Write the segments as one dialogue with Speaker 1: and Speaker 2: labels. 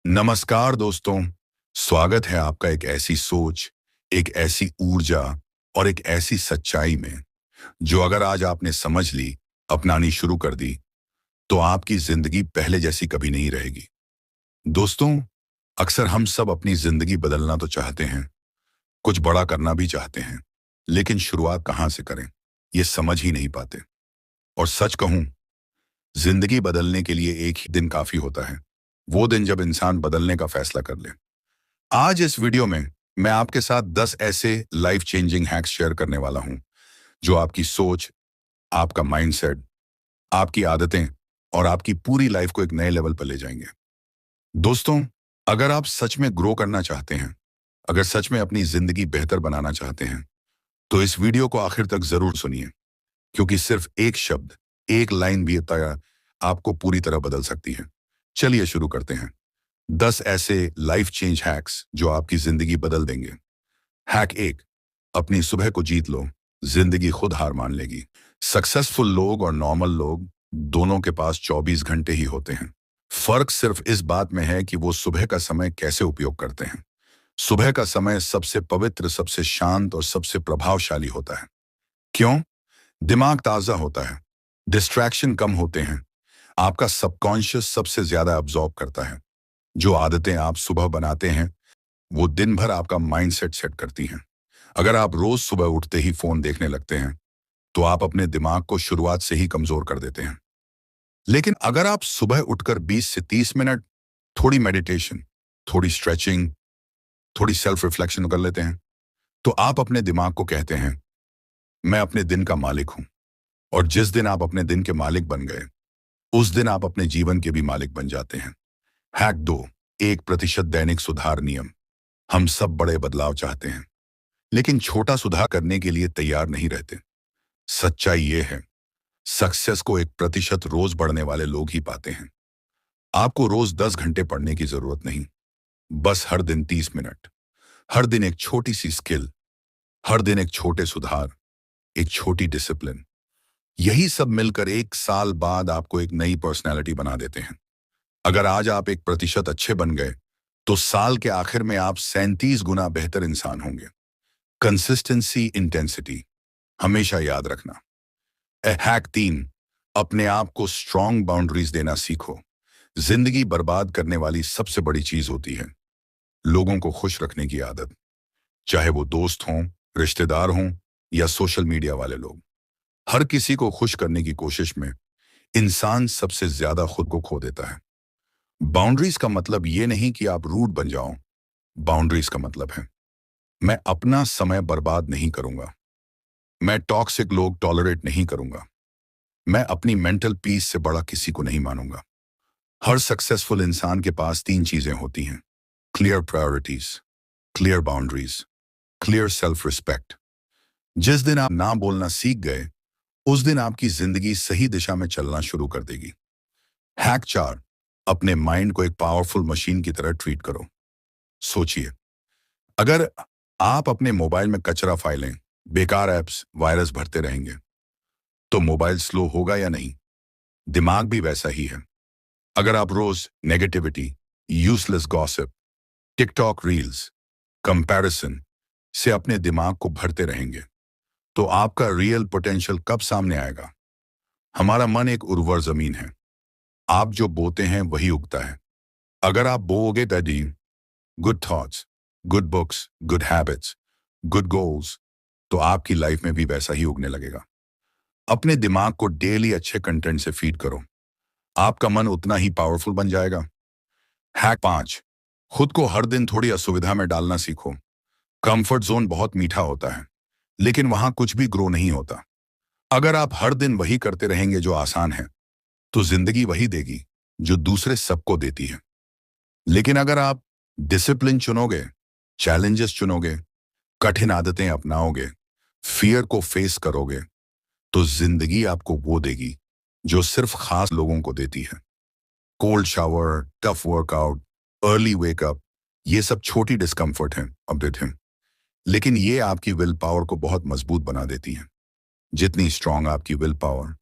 Speaker 1: नमस्कार दोस्तों। स्वागत है आपका एक ऐसी सोच, एक ऐसी ऊर्जा और एक ऐसी सच्चाई में जो अगर आज आपने समझ ली, अपनानी शुरू कर दी, तो आपकी जिंदगी पहले जैसी कभी नहीं रहेगी। दोस्तों, अक्सर हम सब अपनी जिंदगी बदलना तो चाहते हैं, कुछ बड़ा करना भी चाहते हैं, लेकिन शुरुआत कहाँ से करें, ये समझ ही नहीं पाते। और सच कहूं, जिंदगी बदलने के लिए एक ही दिन काफी होता है, वो दिन जब इंसान बदलने का फैसला कर ले। आज इस वीडियो में मैं आपके साथ 10 ऐसे लाइफ चेंजिंग हैक्स शेयर करने वाला हूं जो आपकी सोच, आपका माइंडसेट, आपकी आदतें और आपकी पूरी लाइफ को एक नए लेवल पर ले जाएंगे। दोस्तों, अगर आप सच में ग्रो करना चाहते हैं, अगर सच में अपनी जिंदगी बेहतर बनाना चाहते हैं, तो इस वीडियो को आखिर तक जरूर सुनिए, क्योंकि सिर्फ एक शब्द, एक लाइन भी तय आपको पूरी तरह बदल सकती है। चलिए शुरू करते हैं। 10 ऐसे लाइफ चेंज हैक्स जो आपकी जिंदगी बदल देंगे। हैक 1, अपनी सुबह को जीत लो, जिंदगी खुद हार मान लेगी। सक्सेसफुल लोग और नॉर्मल लोग दोनों के पास 24 घंटे ही होते हैं। फर्क सिर्फ इस बात में है कि वो सुबह का समय कैसे उपयोग करते हैं। सुबह का समय सबसे पवित्र, सबसे शांत और सबसे प्रभावशाली होता है। क्यों? दिमाग ताजा होता है, डिस्ट्रैक्शन कम होते हैं, आपका सबकॉन्शियस सबसे ज्यादा अब्जॉर्ब करता है। जो आदतें आप सुबह बनाते हैं, वो दिन भर आपका माइंडसेट सेट करती हैं। अगर आप रोज सुबह उठते ही फोन देखने लगते हैं, तो आप अपने दिमाग को शुरुआत से ही कमजोर कर देते हैं। लेकिन अगर आप सुबह उठकर 20 से 30 मिनट थोड़ी मेडिटेशन, थोड़ी स्ट्रेचिंग, थोड़ी सेल्फ रिफ्लेक्शन कर लेते हैं, तो आप अपने दिमाग को कहते हैं, मैं अपने दिन का मालिक हूं। और जिस दिन आप अपने दिन के मालिक बन गए, उस दिन आप अपने जीवन के भी मालिक बन जाते हैं। हैक 2, 1% दैनिक सुधार नियम। हम सब बड़े बदलाव चाहते हैं, लेकिन छोटा सुधार करने के लिए तैयार नहीं रहते। सच्चाई ये है, सक्सेस को 1% रोज बढ़ने वाले लोग ही पाते हैं। आपको रोज 10 घंटे पढ़ने की जरूरत नहीं, बस हर दिन 30 मिनट, हर दिन एक छोटी सी स्किल, हर दिन एक छोटे सुधार, एक छोटी डिसिप्लिन। यही सब मिलकर 1 साल बाद आपको एक नई पर्सनैलिटी बना देते हैं। अगर आज आप 1% अच्छे बन गए, तो साल के आखिर में आप 37 गुना बेहतर इंसान होंगे। कंसिस्टेंसी, इंटेंसिटी, हमेशा याद रखना। हैक 3, अपने आप को स्ट्रॉन्ग बाउंड्रीज देना सीखो। जिंदगी बर्बाद करने वाली सबसे बड़ी चीज होती है लोगों को खुश रखने की आदत। चाहे वो दोस्त हों, रिश्तेदार हों या सोशल मीडिया वाले लोग, हर किसी को खुश करने की कोशिश में इंसान सबसे ज्यादा खुद को खो देता है। बाउंड्रीज का मतलब ये नहीं कि आप रूड बन जाओ। बाउंड्रीज का मतलब है, मैं अपना समय बर्बाद नहीं करूंगा, मैं टॉक्सिक लोग टॉलरेट नहीं करूंगा, मैं अपनी मेंटल पीस से बड़ा किसी को नहीं मानूंगा। हर सक्सेसफुल इंसान के पास 3 चीजें होती हैं: clear priorities, clear boundaries, clear self respect. जिस दिन आप ना बोलना सीख गए, उस दिन आपकी जिंदगी सही दिशा में चलना शुरू कर देगी। हैक 4, अपने माइंड को एक पावरफुल मशीन की तरह ट्रीट करो। सोचिए, अगर आप अपने मोबाइल में कचरा फाइलें, बेकार ऐप्स, वायरस भरते रहेंगे, तो मोबाइल स्लो होगा या नहीं? दिमाग भी वैसा ही है। अगर आप रोज negativity, useless gossip, TikTok reels, comparison से अपने दिमाग को भरते रहेंगे, तो आपका रियल पोटेंशियल कब सामने आएगा? हमारा मन एक उर्वर जमीन है, आप जो बोते हैं वही उगता है। अगर आप बोओगे daily good thoughts, good books, good habits, good goals, तो आपकी लाइफ में भी वैसा ही उगने लगेगा। अपने दिमाग को डेली अच्छे कंटेंट से फीड करो, आपका मन उतना ही पावरफुल बन जाएगा। हैक 5, खुद को हर दिन थोड़ी असुविधा में डालना सीखो। कंफर्ट जोन बहुत मीठा होता है, लेकिन वहां कुछ भी ग्रो नहीं होता। अगर आप हर दिन वही करते रहेंगे जो आसान है, तो जिंदगी वही देगी जो दूसरे सबको देती है। लेकिन अगर आप डिसिप्लिन चुनोगे, चैलेंजेस चुनोगे, कठिन आदतें अपनाओगे, फियर को फेस करोगे, तो जिंदगी आपको वो देगी जो सिर्फ खास लोगों को देती है। Cold shower, tough workout, early wake up, ये सब छोटी डिस्कम्फर्ट हैं, अपडेट हैं, लेकिन ये आपकी विल पावर को बहुत मजबूत बना देती हैं। जितनी स्ट्रांग आपकी विल पावर,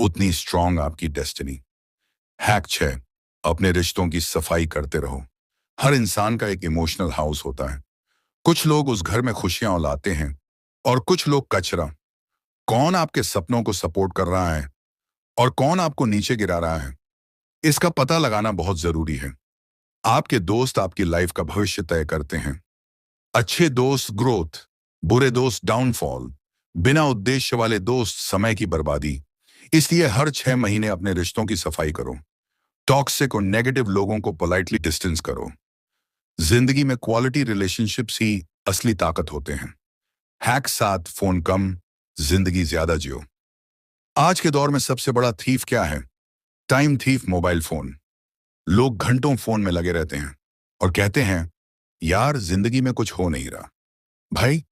Speaker 1: उतनी स्ट्रांग आपकी डेस्टिनी। हैक 6, अपने रिश्तों की सफाई करते रहो। हर इंसान का एक इमोशनल हाउस होता है। कुछ लोग उस घर में खुशियां लाते हैं और कुछ लोग कचरा। कौन आपके सपनों को सपोर्ट कर रहा है और कौन आपको नीचे गिरा रहा है, इसका पता लगाना बहुत जरूरी है। आपके दोस्त आपकी लाइफ का भविष्य तय करते हैं। अच्छे दोस्त ग्रोथ, बुरे दोस्त डाउनफॉल, बिना उद्देश्य वाले दोस्त समय की बर्बादी। इसलिए हर 6 महीने अपने रिश्तों की सफाई करो। टॉक्सिक और नेगेटिव लोगों को पोलाइटली डिस्टेंस करो। जिंदगी में क्वालिटी रिलेशनशिप्स ही असली ताकत होते हैं। हैक साथ फोन कम, जिंदगी ज्यादा जियो। आज के दौर में सबसे बड़ा थीफ क्या है? Time thief, mobile phone. लोग घंटों फोन में लगे रहते हैं और कहते हैं यार जिंदगी में कुछ हो नहीं रहा। भाई,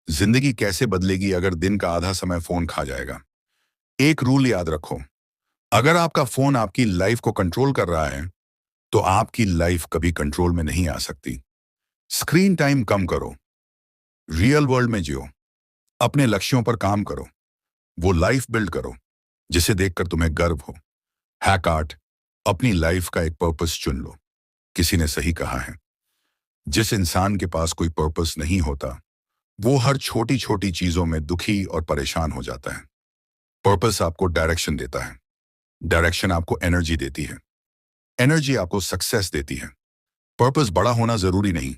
Speaker 1: जिंदगी कैसे बदलेगी अगर दिन का आधा समय फोन खा जाएगा? एक रूल याद रखो, अगर आपका फोन आपकी लाइफ को कंट्रोल कर रहा है तो आपकी लाइफ कभी कंट्रोल में नहीं आ सकती। स्क्रीन टाइम कम करो, रियल वर्ल्ड में जियो, अपने लक्ष्यों पर काम करो, वो लाइफ बिल्ड करो जिसे देखकर तुम्हें गर्व हो। हैक आर्ट, अपनी लाइफ का एक पर्पस चुन लो। किसी ने सही कहा है, जिस इंसान के पास कोई पर्पस नहीं होता वो हर छोटी छोटी चीजों में दुखी और परेशान हो जाता है। पर्पस आपको डायरेक्शन देता है, डायरेक्शन आपको एनर्जी देती है, एनर्जी आपको सक्सेस देती है। पर्पस बड़ा होना जरूरी नहीं,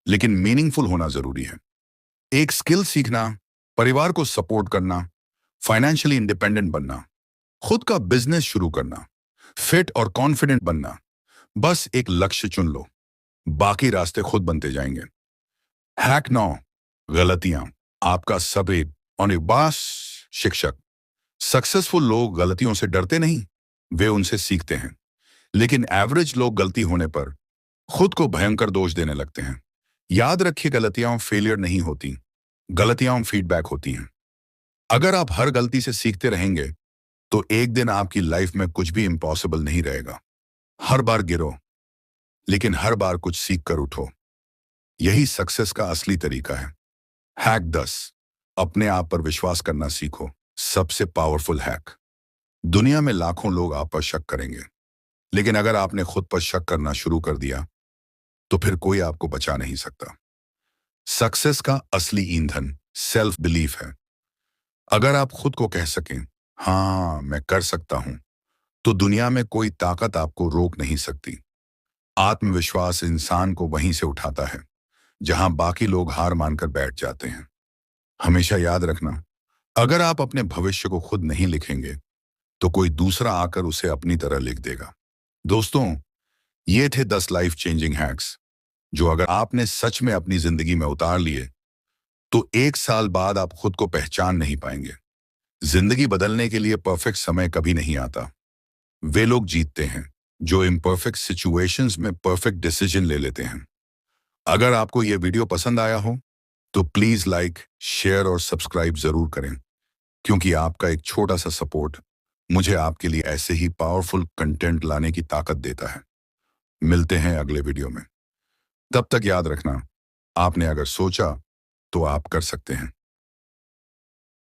Speaker 1: लेकिन मीनिंगफुल होना जरूरी है। एक स्किल सीखना, परिवार को सपोर्ट करना, फाइनेंशियली इंडिपेंडेंट बनना, खुद का बिजनेस शुरू करना, फिट और कॉन्फिडेंट बनना। बस एक लक्ष्य चुन लो, बाकी रास्ते खुद बनते जाएंगे। हैक 9, गलतियां आपका सबक और एक बास शिक्षक। सक्सेसफुल लोग गलतियों से डरते नहीं, वे उनसे सीखते हैं। लेकिन एवरेज लोग गलती होने पर खुद को भयंकर दोष देने लगते हैं। याद रखिए, गलतियां फेलियर नहीं होती, गलतियां फीडबैक होती हैं। अगर आप हर गलती से सीखते रहेंगे तो एक दिन आपकी लाइफ में कुछ भी इम्पॉसिबल नहीं रहेगा। हर बार गिरो, लेकिन हर बार कुछ सीख कर उठो। यही सक्सेस का असली तरीका है। हैक 10, अपने आप पर विश्वास करना सीखो। सबसे पावरफुल हैक। दुनिया में लाखों लोग आप पर शक करेंगे, लेकिन अगर आपने खुद पर शक करना शुरू कर दिया तो फिर कोई आपको बचा नहीं सकता। सक्सेस का असली ईंधन सेल्फ बिलीफ है। अगर आप खुद को कह सकें हाँ मैं कर सकता हूं, तो दुनिया में कोई ताकत आपको रोक नहीं सकती। आत्मविश्वास इंसान को वहीं से उठाता है जहां बाकी लोग हार मानकर बैठ जाते हैं। हमेशा याद रखना, अगर आप अपने भविष्य को खुद नहीं लिखेंगे तो कोई दूसरा आकर उसे अपनी तरह लिख देगा। दोस्तों, ये थे 10 लाइफ चेंजिंग हैक्स जो अगर आपने सच में अपनी जिंदगी में उतार लिए तो 1 साल बाद आप खुद को पहचान नहीं पाएंगे। जिंदगी बदलने के लिए परफेक्ट समय कभी नहीं आता। वे लोग जीतते हैं जो इम्परफेक्ट सिचुएशंस में परफेक्ट डिसीजन ले लेते हैं। अगर आपको यह वीडियो पसंद आया हो तो प्लीज लाइक, शेयर और सब्सक्राइब जरूर करें, क्योंकि आपका एक छोटा सा सपोर्ट मुझे आपके लिए ऐसे ही पावरफुल कंटेंट लाने की ताकत देता है। मिलते हैं अगले वीडियो में। तब तक याद रखना, आपने अगर सोचा तो आप कर सकते हैं।